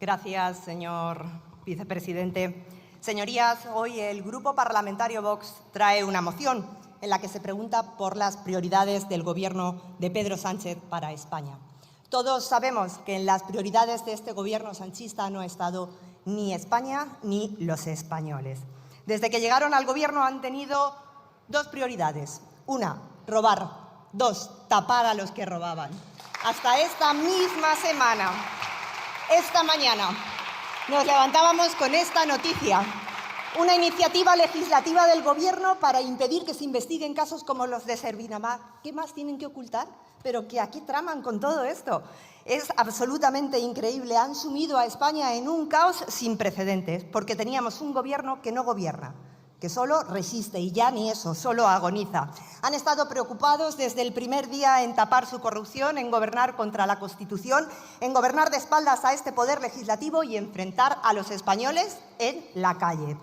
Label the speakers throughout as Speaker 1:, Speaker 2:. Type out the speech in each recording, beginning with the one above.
Speaker 1: Gracias, señor vicepresidente. Señorías, hoy el Grupo Parlamentario Vox trae una moción en la que se pregunta por las prioridades del Gobierno de Pedro Sánchez para España. Todos sabemos que en las prioridades de este Gobierno sanchista no ha estado ni España ni los españoles. Desde que llegaron al Gobierno han tenido dos prioridades. Una, robar. Dos, tapar a los que robaban. Hasta esta misma semana, esta mañana, nos levantábamos con esta noticia. Una iniciativa legislativa del Gobierno para impedir que se investiguen casos como los de Servinamar. ¿Qué más tienen que ocultar? ¿Pero que aquí traman con todo esto? Es absolutamente increíble. Han sumido a España en un caos sin precedentes, porque teníamos un Gobierno que no gobierna, que solo resiste y ya ni eso, solo agoniza. Han estado preocupados desde el primer día en tapar su corrupción, en gobernar contra la Constitución, en gobernar de espaldas a este poder legislativo y enfrentar a los españoles en la calle.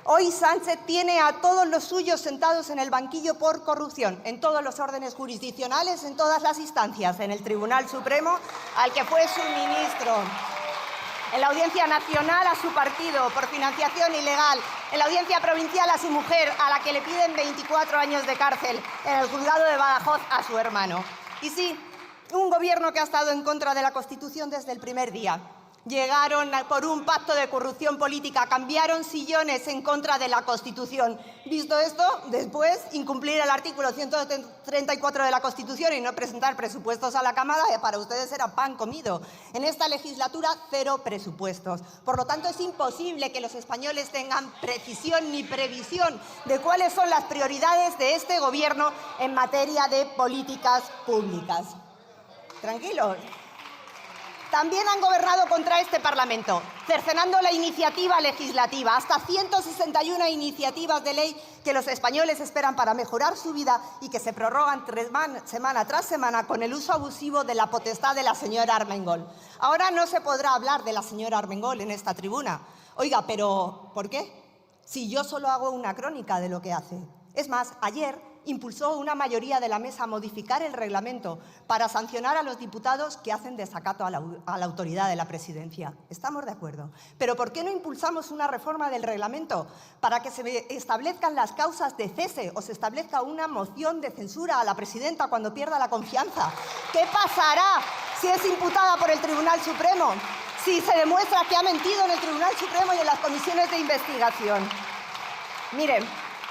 Speaker 1: Hoy Sánchez tiene a todos los suyos sentados en el banquillo por corrupción, en todos los órdenes jurisdiccionales, en todas las instancias, en el Tribunal Supremo, al que fue su ministro, en la Audiencia Nacional a su partido por financiación ilegal, en la Audiencia Provincial a su mujer, a la que le piden 24 años de cárcel, en el Juzgado de Badajoz a su hermano. Y sí, un Gobierno que ha estado en contra de la Constitución desde el primer día. Llegaron por un pacto de corrupción política, cambiaron sillones en contra de la Constitución. Visto esto, después incumplir el artículo 134 de la Constitución y no presentar presupuestos a la Cámara, para ustedes era pan comido. En esta legislatura, cero presupuestos. Por lo tanto, es imposible que los españoles tengan precisión ni previsión de cuáles son las prioridades de este Gobierno en materia de políticas públicas. Tranquilos. También han gobernado contra este Parlamento, cercenando la iniciativa legislativa, hasta 161 iniciativas de ley que los españoles esperan para mejorar su vida y que se prorrogan semana tras semana con el uso abusivo de la potestad de la señora Armengol. Ahora no se podrá hablar de la señora Armengol en esta tribuna. Oiga, ¿pero por qué? Si yo solo hago una crónica de lo que hace. Es más, ayer impulsó una mayoría de la mesa a modificar el reglamento para sancionar a los diputados que hacen desacato a la autoridad de la presidencia. Estamos de acuerdo. Pero ¿por qué no impulsamos una reforma del reglamento para que se establezcan las causas de cese o se establezca una moción de censura a la presidenta cuando pierda la confianza? ¿Qué pasará si es imputada por el Tribunal Supremo? Si se demuestra que ha mentido en el Tribunal Supremo y en las comisiones de investigación. Miren,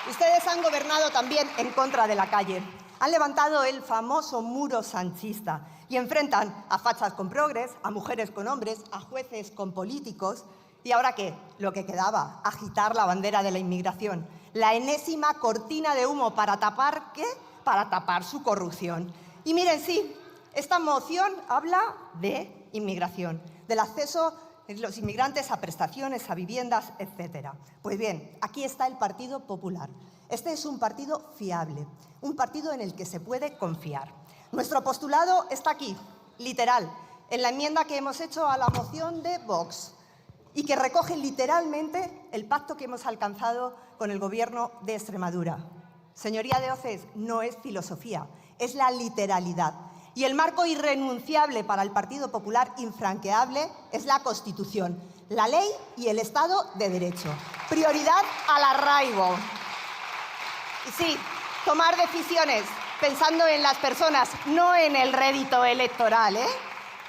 Speaker 1: ustedes han gobernado también en contra de la calle. Han levantado el famoso muro sanchista y enfrentan a fachas con progres, a mujeres con hombres, a jueces con políticos. ¿Y ahora qué? Lo que quedaba, agitar la bandera de la inmigración. La enésima cortina de humo para tapar, ¿qué? Para tapar su corrupción. Y miren, sí, esta moción habla de inmigración, del acceso de los inmigrantes a prestaciones, a viviendas, etcétera. Pues bien, aquí está el Partido Popular. Este es un partido fiable, un partido en el que se puede confiar. Nuestro postulado está aquí, literal, en la enmienda que hemos hecho a la moción de Vox y que recoge literalmente el pacto que hemos alcanzado con el Gobierno de Extremadura. Señoría de Oces, no es filosofía, es la literalidad. Y el marco irrenunciable para el Partido Popular, infranqueable, es la Constitución, la ley y el Estado de Derecho. Prioridad al arraigo. Y sí, tomar decisiones pensando en las personas, no en el rédito electoral, ¿eh?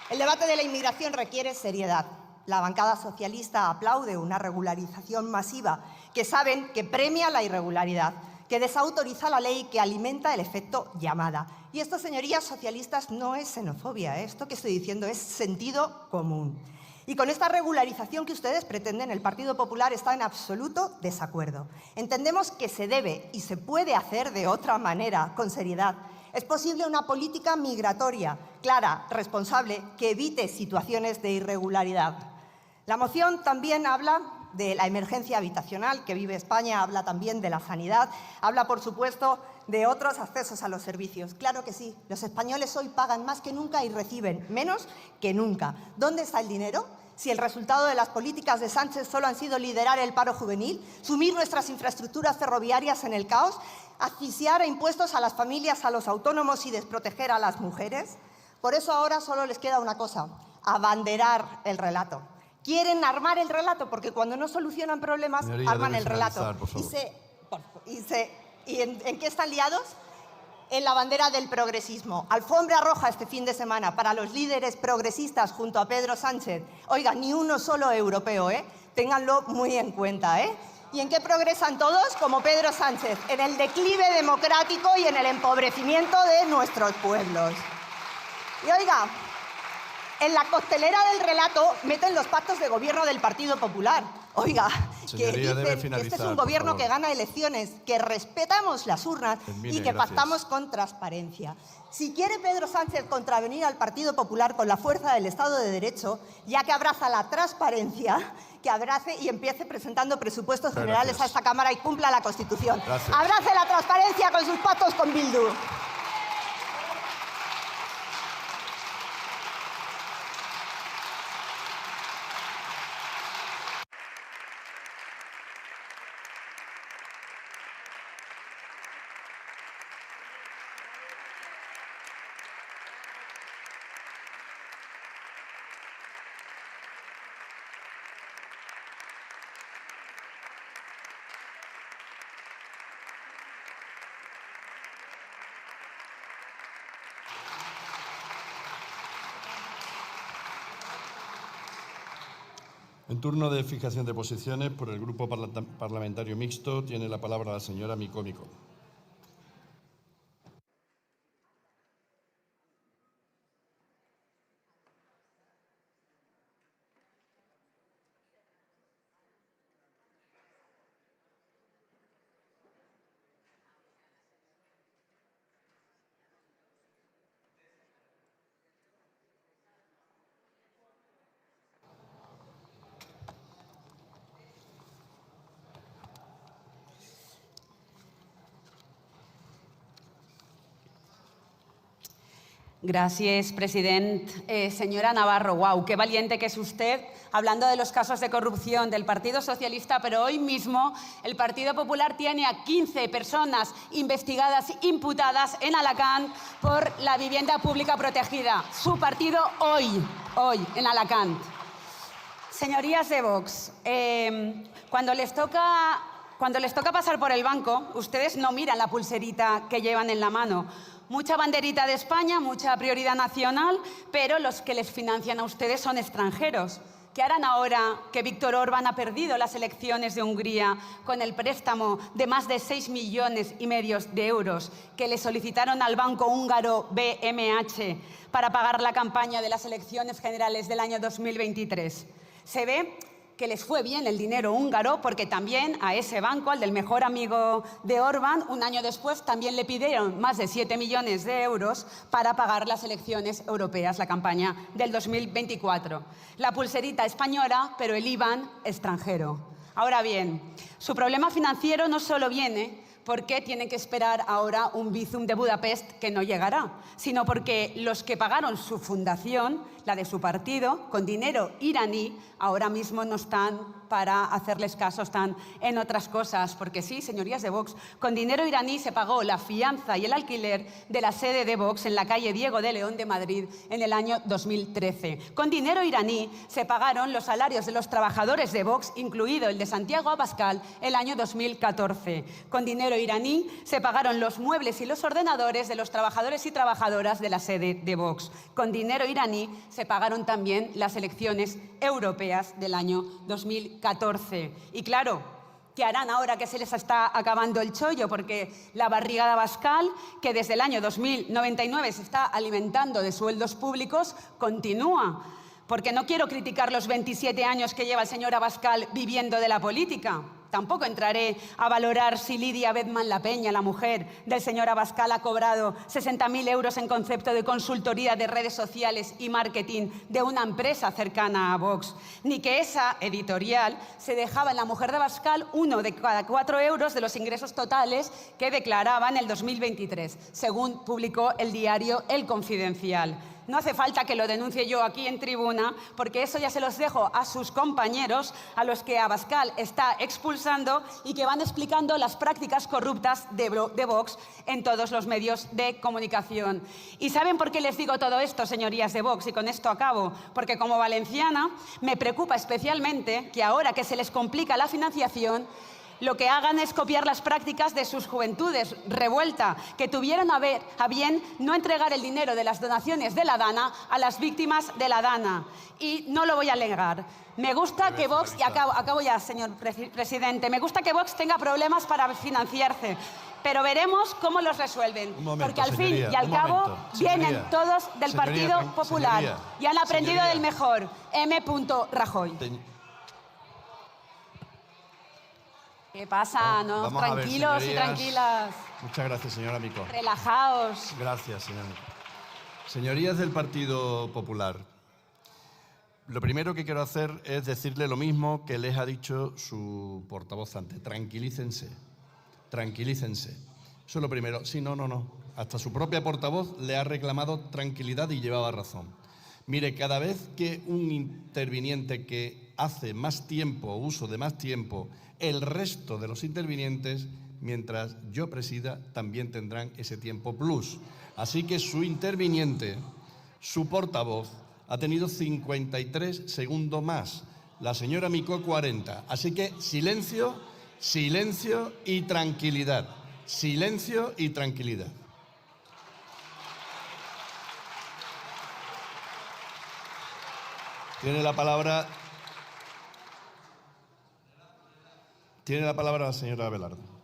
Speaker 1: El debate de la inmigración requiere seriedad. La bancada socialista aplaude una regularización masiva que saben que premia la irregularidad, que desautoriza la ley, que alimenta el efecto llamada. Y esto, señorías socialistas, no es xenofobia, ¿eh? Esto que estoy diciendo es sentido común. Y con esta regularización que ustedes pretenden, el Partido Popular está en absoluto desacuerdo. Entendemos que se debe y se puede hacer de otra manera, con seriedad. Es posible una política migratoria clara, responsable, que evite situaciones de irregularidad. La moción también habla de la emergencia habitacional que vive España, habla también de la sanidad, habla, por supuesto, de otros accesos a los servicios. Claro que sí, los españoles hoy pagan más que nunca y reciben menos que nunca. ¿Dónde está el dinero? Si el resultado de las políticas de Sánchez solo han sido liderar el paro juvenil, sumir nuestras infraestructuras ferroviarias en el caos, asfixiar a impuestos a las familias, a los autónomos y desproteger a las mujeres. Por eso ahora solo les queda una cosa, abanderar el relato. quieren armar el relato, porque cuando no solucionan problemas,
Speaker 2: Señoría,
Speaker 1: arman
Speaker 2: debe
Speaker 1: el relato.
Speaker 2: finalizar, por favor.
Speaker 1: ¿Y en qué están liados? En la bandera del progresismo. Alfombra roja este fin de semana para los líderes progresistas junto a Pedro Sánchez. Oiga, ni uno solo europeo, ¿eh? Ténganlo muy en cuenta, ¿eh? ¿Y en qué progresan todos? Como Pedro Sánchez, en el declive democrático y en el empobrecimiento de nuestros pueblos. Y oiga, en la costelera del relato meten los pactos de gobierno del Partido Popular. Oiga,
Speaker 2: Señoría,
Speaker 1: que dicen que este es un gobierno que gana elecciones, que respetamos las urnas y que pactamos con transparencia. Si quiere Pedro Sánchez contravenir al Partido Popular con la fuerza del Estado de Derecho, ya que abraza la transparencia, que abrace y empiece presentando presupuestos generales a esta Cámara y cumpla la Constitución.
Speaker 2: Gracias.
Speaker 1: Abrace la transparencia con sus pactos con Bildu.
Speaker 2: En turno de fijación de posiciones, por el Grupo Parlamentario Mixto, tiene la palabra la señora Micómico.
Speaker 3: Gracias, presidente. Señora Navarro, wow, qué valiente que es usted hablando de los casos de corrupción del Partido Socialista, pero hoy mismo el Partido Popular tiene a 15 personas investigadas, imputadas en Alacant por la vivienda pública protegida. Su partido hoy en Alacant. Señorías de Vox, cuando les toca pasar por el banco, ustedes no miran la pulserita que llevan en la mano. Mucha banderita de España, mucha prioridad nacional, pero los que les financian a ustedes son extranjeros. ¿Qué harán ahora que Víctor Orbán ha perdido las elecciones de Hungría con el préstamo de más de 6,5 millones de euros que le solicitaron al banco húngaro BMH para pagar la campaña de las elecciones generales del año 2023? Se ve que les fue bien el dinero húngaro porque también a ese banco, al del mejor amigo de Orbán, un año después también le pidieron más de 7 millones de euros para pagar las elecciones europeas, la campaña del 2024. La pulserita española, pero el IBAN extranjero. Ahora bien, su problema financiero no solo viene porque tienen que esperar ahora un Bizum de Budapest que no llegará, sino porque los que pagaron su fundación, la de su partido, con dinero iraní, ahora mismo no están para hacerles caso, están en otras cosas. Porque sí, señorías de Vox, con dinero iraní se pagó la fianza y el alquiler de la sede de Vox en la calle Diego de León de Madrid en el año 2013. Con dinero iraní se pagaron los salarios de los trabajadores de Vox, incluido el de Santiago Abascal, el año 2014. Con dinero iraní se pagaron los muebles y los ordenadores de los trabajadores y trabajadoras de la sede de Vox. Con dinero iraní se pagaron también las elecciones europeas del año 2014. Y claro, ¿qué harán ahora que se les está acabando el chollo? Porque la barriga de Abascal, que desde el año 2099 se está alimentando de sueldos públicos, continúa. Porque no quiero criticar los 27 años que lleva el señor Abascal viviendo de la política. Tampoco entraré a valorar si Lidia Bedman La Peña, la mujer del señor Abascal, ha cobrado 60.000 euros en concepto de consultoría de redes sociales y marketing de una empresa cercana a Vox, ni que esa editorial se dejaba en la mujer de Abascal 1 de cada 4 euros de los ingresos totales que declaraba en el 2023, según publicó el diario El Confidencial. No hace falta que lo denuncie yo aquí en tribuna, porque eso ya se los dejo a sus compañeros, a los que Abascal está expulsando y que van explicando las prácticas corruptas de Vox en todos los medios de comunicación. ¿Y saben por qué les digo todo esto, señorías de Vox? Y con esto acabo. Porque como valenciana me preocupa especialmente que ahora que se les complica la financiación, lo que hagan es copiar las prácticas de sus juventudes revuelta, que tuvieron a bien no entregar el dinero de las donaciones de la Dana a las víctimas de la Dana. Y no lo voy a negar. Me gusta que Vox, y acabo ya, señor presidente, me gusta que Vox tenga problemas para financiarse, pero veremos cómo los resuelven. Porque al fin y al cabo vienen todos del Partido Popular y han aprendido del mejor, M. Rajoy. ¿Qué pasa? ¿No?
Speaker 2: Vamos a ver,
Speaker 3: Tranquilos y tranquilas.
Speaker 2: Muchas gracias, señora Micó.
Speaker 3: Relajaos.
Speaker 2: Gracias, señora Micó. Señorías del Partido Popular, lo primero que quiero hacer es decirle lo mismo que les ha dicho su portavoz antes. Tranquilícense, tranquilícense. Eso es lo primero. Sí, no. Hasta su propia portavoz le ha reclamado tranquilidad y llevaba razón. Mire, cada vez que un interviniente que hace más tiempo, uso de más tiempo, el resto de los intervinientes, mientras yo presida, también tendrán ese tiempo plus. Así que su interviniente, su portavoz, ha tenido 53 segundos más. La señora Micó 40. Así que silencio, silencio y tranquilidad. Silencio y tranquilidad. Tiene la palabra la señora Abelardo.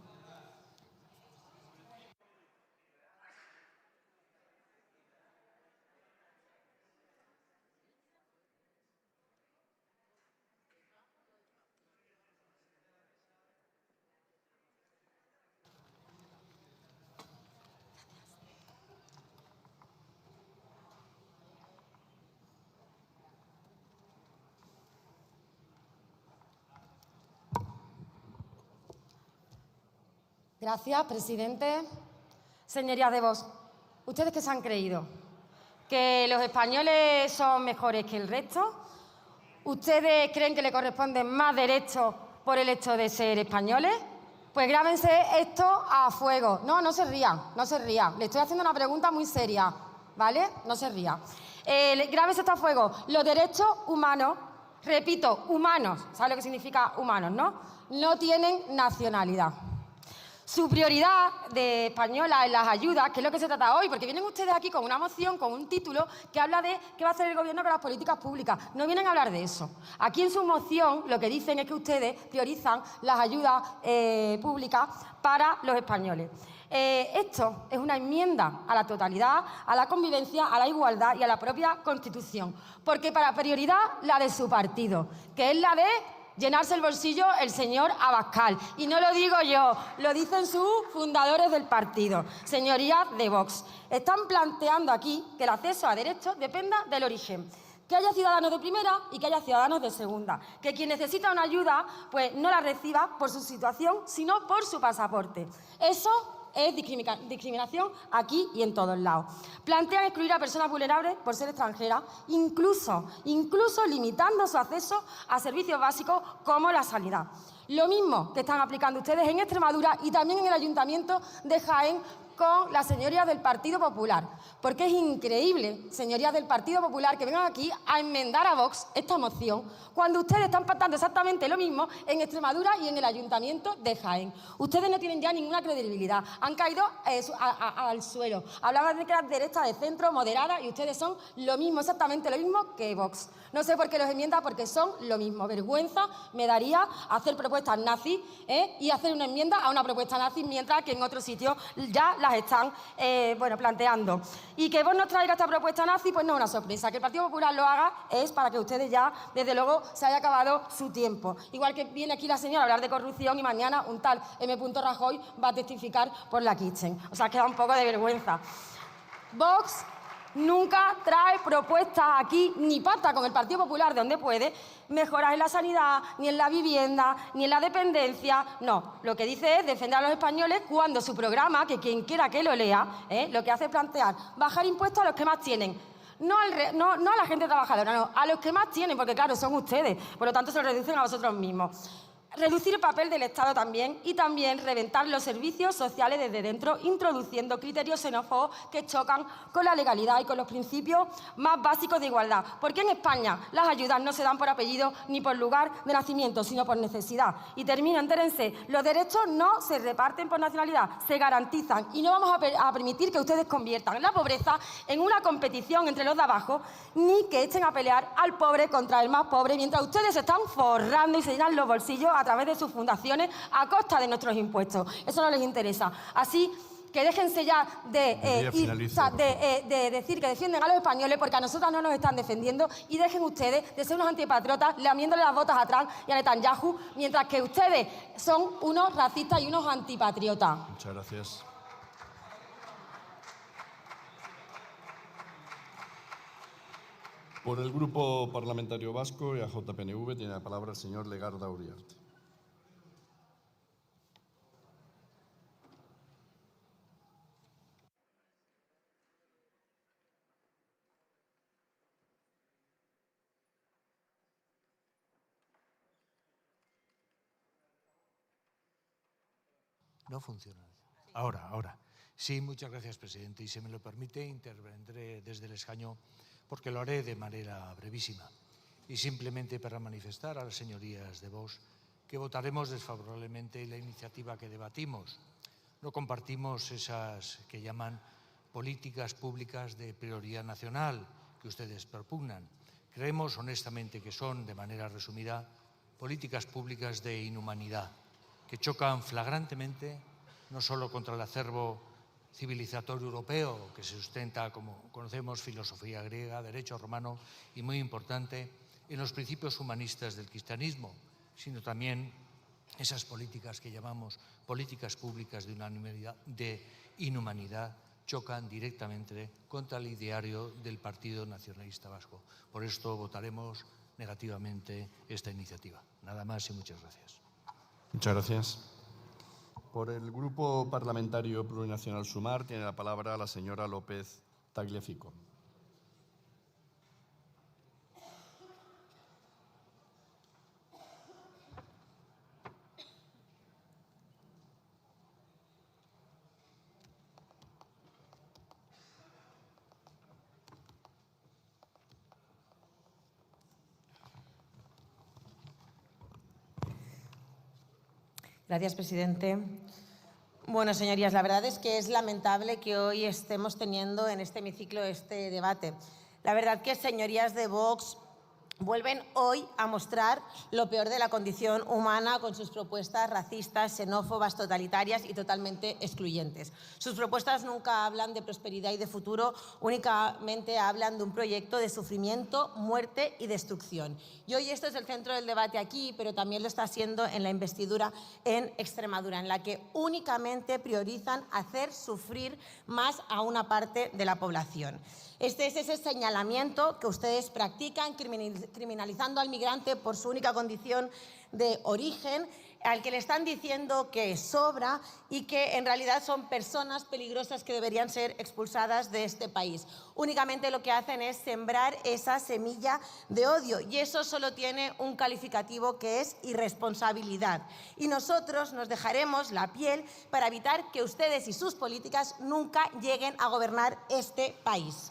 Speaker 4: Gracias, presidente. Señorías de Vox, ¿ustedes qué se han creído? ¿Que los españoles son mejores que el resto? ¿Ustedes creen que le corresponden más derechos por el hecho de ser españoles? Pues grábense esto a fuego. No se rían, no se rían. Le estoy haciendo una pregunta muy seria, ¿vale? No se rían. Grábense esto a fuego. Los derechos humanos, repito, humanos, ¿sabe lo que significa humanos, no? No tienen nacionalidad. Su prioridad de española en las ayudas, que es lo que se trata hoy, porque vienen ustedes aquí con una moción, con un título que habla de qué va a hacer el gobierno con las políticas públicas. No vienen a hablar de eso. Aquí en su moción lo que dicen es que ustedes priorizan las ayudas públicas para los españoles. Esto es una enmienda a la totalidad, a la convivencia, a la igualdad y a la propia Constitución. Porque para prioridad la de su partido, que es la de llenarse el bolsillo el señor Abascal. Y no lo digo yo, lo dicen sus fundadores del partido. Señorías de Vox, están planteando aquí que el acceso a derechos dependa del origen. Que haya ciudadanos de primera y que haya ciudadanos de segunda. Que quien necesita una ayuda, pues no la reciba por su situación, sino por su pasaporte. Eso es discriminación aquí y en todos lados. Plantean excluir a personas vulnerables por ser extranjeras, incluso limitando su acceso a servicios básicos como la sanidad. Lo mismo que están aplicando ustedes en Extremadura y también en el Ayuntamiento de Jaén con las señorías del Partido Popular. Porque es increíble, señorías del Partido Popular, que vengan aquí a enmendar a Vox esta moción cuando ustedes están pactando exactamente lo mismo en Extremadura y en el Ayuntamiento de Jaén. Ustedes no tienen ya ninguna credibilidad, han caído al suelo. Hablaban de que eran derecha, de centro, moderada, y ustedes son lo mismo, exactamente lo mismo que Vox. No sé por qué los enmiendan, porque son lo mismo. Vergüenza me daría hacer propuestas nazis y hacer una enmienda a una propuesta nazi, mientras que en otros sitios ya las están planteando. Y que Vox nos traiga esta propuesta nazi, pues no es una sorpresa. Que el Partido Popular lo haga es para que ustedes ya, desde luego, se haya acabado su tiempo. Igual que viene aquí la señora a hablar de corrupción y mañana un tal M. Rajoy va a testificar por la Kitchen. O sea, queda un poco de vergüenza. Vox nunca trae propuestas aquí, ni pacta con el Partido Popular de donde puede, mejoras en la sanidad, ni en la vivienda, ni en la dependencia. No, lo que dice es defender a los españoles cuando su programa, que quien quiera que lo lea, lo que hace es plantear bajar impuestos a los que más tienen. No a la gente trabajadora, no, a los que más tienen, porque claro, son ustedes, por lo tanto se lo reducen a vosotros mismos. Reducir el papel del Estado también y también reventar los servicios sociales desde dentro, introduciendo criterios xenófobos que chocan con la legalidad y con los principios más básicos de igualdad. Porque en España las ayudas no se dan por apellido ni por lugar de nacimiento, sino por necesidad. Y termino, entérense, los derechos no se reparten por nacionalidad, se garantizan. Y no vamos a permitir que ustedes conviertan la pobreza en una competición entre los de abajo, ni que echen a pelear al pobre contra el más pobre, mientras ustedes se están forrando y se llenan los bolsillos a través de sus fundaciones a costa de nuestros impuestos. Eso no les interesa. Así que déjense ya de decir que defienden a los españoles, porque a nosotras no nos están defendiendo, y dejen ustedes de ser unos antipatriotas lamiéndole las botas atrás y a Netanyahu, mientras que ustedes son unos racistas y unos antipatriotas.
Speaker 2: Muchas gracias. Por el Grupo Parlamentario Vasco y AJPNV tiene la palabra el señor Legarda Uriarte.
Speaker 5: No funciona. Ahora. Sí, muchas gracias, presidente. Y si me lo permite, intervendré desde el escaño porque lo haré de manera brevísima. Y simplemente para manifestar a las señorías de Vox que votaremos desfavorablemente la iniciativa que debatimos. No compartimos esas que llaman políticas públicas de prioridad nacional que ustedes propugnan. Creemos honestamente que son, de manera resumida, políticas públicas de inhumanidad, que chocan flagrantemente no solo contra el acervo civilizatorio europeo, que se sustenta, como conocemos, filosofía griega, derecho romano y, muy importante, en los principios humanistas del cristianismo, sino también esas políticas que llamamos políticas públicas de inhumanidad chocan directamente contra el ideario del Partido Nacionalista Vasco. Por esto votaremos negativamente esta iniciativa. Nada más y muchas gracias.
Speaker 2: Muchas gracias. Por el Grupo Parlamentario Plurinacional Sumar tiene la palabra la señora López Tagliafico.
Speaker 6: Gracias, presidente. Bueno, señorías, la verdad es que es lamentable que hoy estemos teniendo en este hemiciclo este debate. La verdad que, señorías de Vox, vuelven hoy a mostrar lo peor de la condición humana con sus propuestas racistas, xenófobas, totalitarias y totalmente excluyentes. Sus propuestas nunca hablan de prosperidad y de futuro, únicamente hablan de un proyecto de sufrimiento, muerte y destrucción. Y hoy esto es el centro del debate aquí, pero también lo está siendo en la investidura en Extremadura, en la que únicamente priorizan hacer sufrir más a una parte de la población. Este es ese señalamiento que ustedes practican, criminalizando al migrante por su única condición de origen, al que le están diciendo que sobra y que en realidad son personas peligrosas que deberían ser expulsadas de este país. Únicamente lo que hacen es sembrar esa semilla de odio, y eso solo tiene un calificativo, que es irresponsabilidad. Y nosotros nos dejaremos la piel para evitar que ustedes y sus políticas nunca lleguen a gobernar este país.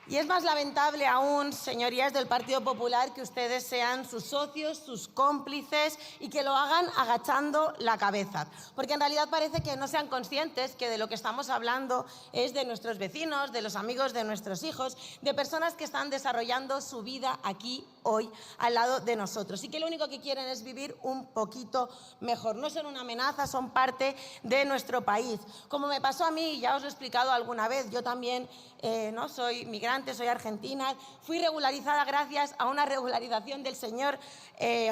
Speaker 6: Y es más lamentable aún, señorías del Partido Popular, que ustedes sean sus socios, sus cómplices, y que lo hagan agachando la cabeza. Porque en realidad parece que no sean conscientes que de lo que estamos hablando es de nuestros vecinos, de los amigos de nuestros hijos, de personas que están desarrollando su vida aquí, hoy, al lado de nosotros. Y que lo único que quieren es vivir un poquito mejor. No son una amenaza, son parte de nuestro país. Como me pasó a mí, ya os lo he explicado alguna vez, yo también no soy migrante, soy argentina, fui regularizada gracias a una regularización del señor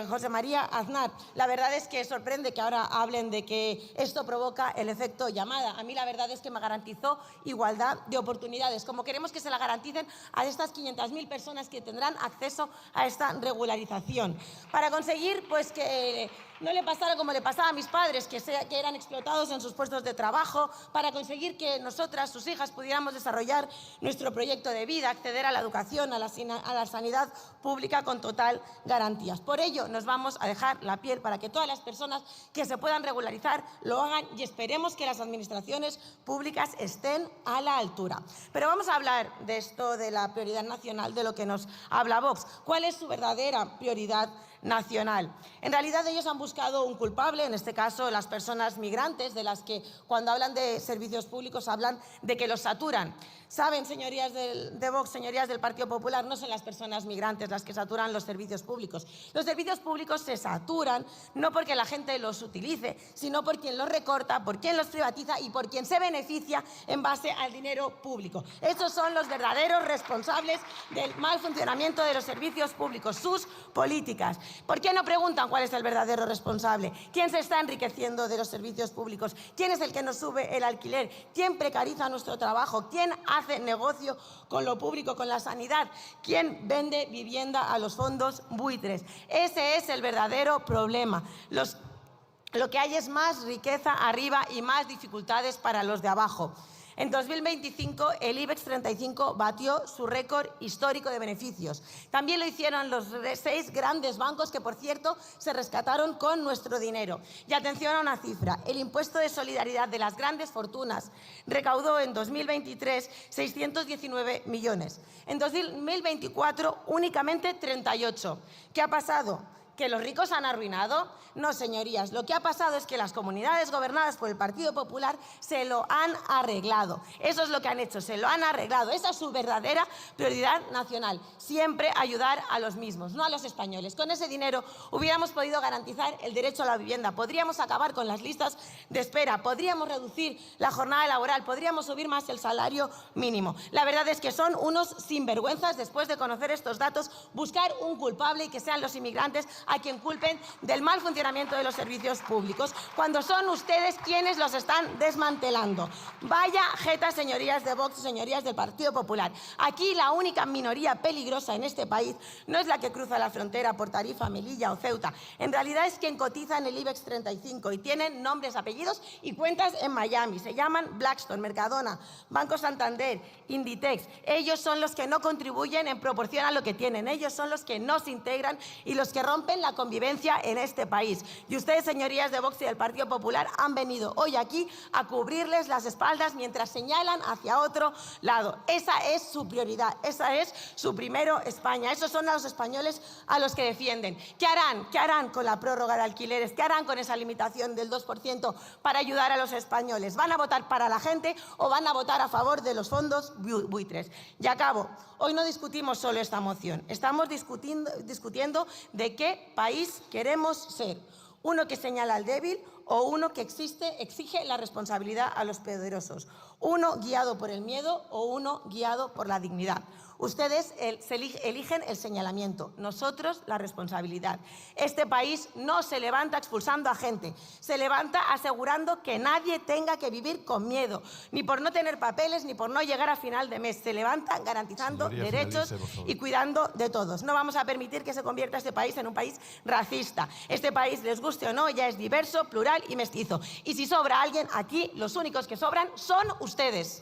Speaker 6: José María Aznar. La verdad es que sorprende que ahora hablen de que esto provoca el efecto llamada. A mí la verdad es que me garantizó igualdad de oportunidades, como queremos que se la garanticen a estas 500.000 personas que tendrán acceso a esta regularización. Para conseguir pues que no le pasara como le pasaba a mis padres, que eran explotados en sus puestos de trabajo para conseguir que nosotras, sus hijas, pudiéramos desarrollar nuestro proyecto de vida, acceder a la educación, a la sanidad pública con total garantías. Por ello, nos vamos a dejar la piel para que todas las personas que se puedan regularizar lo hagan y esperemos que las administraciones públicas estén a la altura. Pero vamos a hablar de esto de la prioridad nacional, de lo que nos habla Vox. ¿Cuál es su verdadera prioridad nacional? En realidad ellos han buscado un culpable, en este caso las personas migrantes, de las que cuando hablan de servicios públicos hablan de que los saturan. Saben, señorías de Vox, señorías del Partido Popular, no son las personas migrantes las que saturan los servicios públicos. Los servicios públicos se saturan no porque la gente los utilice, sino por quien los recorta, por quien los privatiza y por quien se beneficia en base al dinero público. Esos son los verdaderos responsables del mal funcionamiento de los servicios públicos, sus políticas. ¿Por qué no preguntan cuál es el verdadero responsable? ¿Quién se está enriqueciendo de los servicios públicos? ¿Quién es el que nos sube el alquiler? ¿Quién precariza nuestro trabajo? ¿Quién hace negocio con lo público, con la sanidad? ¿Quién vende vivienda a los fondos buitres? Ese es el verdadero problema. Lo que hay es más riqueza arriba y más dificultades para los de abajo. En 2025, el IBEX 35 batió su récord histórico de beneficios. También lo hicieron los 6 grandes bancos que, por cierto, se rescataron con nuestro dinero. Y atención a una cifra, el impuesto de solidaridad de las grandes fortunas recaudó en 2023 619 millones. En 2024, únicamente 38. ¿Qué ha pasado? ¿Que los ricos han arruinado? No, señorías, lo que ha pasado es que las comunidades gobernadas por el Partido Popular se lo han arreglado. Eso es lo que han hecho, se lo han arreglado. Esa es su verdadera prioridad nacional, siempre ayudar a los mismos, no a los españoles. Con ese dinero hubiéramos podido garantizar el derecho a la vivienda, podríamos acabar con las listas de espera, podríamos reducir la jornada laboral, podríamos subir más el salario mínimo. La verdad es que son unos sinvergüenzas, después de conocer estos datos, buscar un culpable y que sean los inmigrantes a quien culpen del mal funcionamiento de los servicios públicos, cuando son ustedes quienes los están desmantelando. Vaya jeta, señorías de Vox, señorías del Partido Popular. Aquí la única minoría peligrosa en este país no es la que cruza la frontera por Tarifa, Melilla o Ceuta. En realidad es quien cotiza en el IBEX 35 y tienen nombres, apellidos y cuentas en Miami. Se llaman Blackstone, Mercadona, Banco Santander, Inditex. Ellos son los que no contribuyen en proporción a lo que tienen. Ellos son los que no se integran y los que rompen la convivencia en este país. Y ustedes, señorías de Vox y del Partido Popular, han venido hoy aquí a cubrirles las espaldas mientras señalan hacia otro lado. Esa es su prioridad, esa es su primero España. Esos son a los españoles a los que defienden. ¿Qué harán? ¿Qué harán con la prórroga de alquileres? ¿Qué harán con esa limitación del 2% para ayudar a los españoles? ¿Van a votar para la gente o van a votar a favor de los fondos buitres? Y acabo. Hoy no discutimos solo esta moción, estamos discutiendo de qué país queremos ser. Uno que señala al débil o uno que exige la responsabilidad a los poderosos. Uno guiado por el miedo o uno guiado por la dignidad. Ustedes eligen el señalamiento, nosotros la responsabilidad. Este país no se levanta expulsando a gente, se levanta asegurando que nadie tenga que vivir con miedo, ni por no tener papeles, ni por no llegar a final de mes. Se levanta garantizando derechos y cuidando de todos. No vamos a permitir que se convierta este país en un país racista. Este país, les guste o no, ya es diverso, plural y mestizo. Y si sobra alguien aquí, los únicos que sobran son ustedes.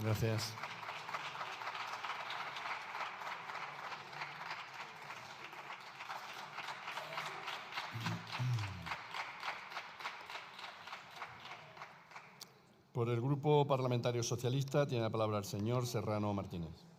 Speaker 2: Gracias. Por el Grupo Parlamentario Socialista tiene la palabra el señor Serrano Martínez.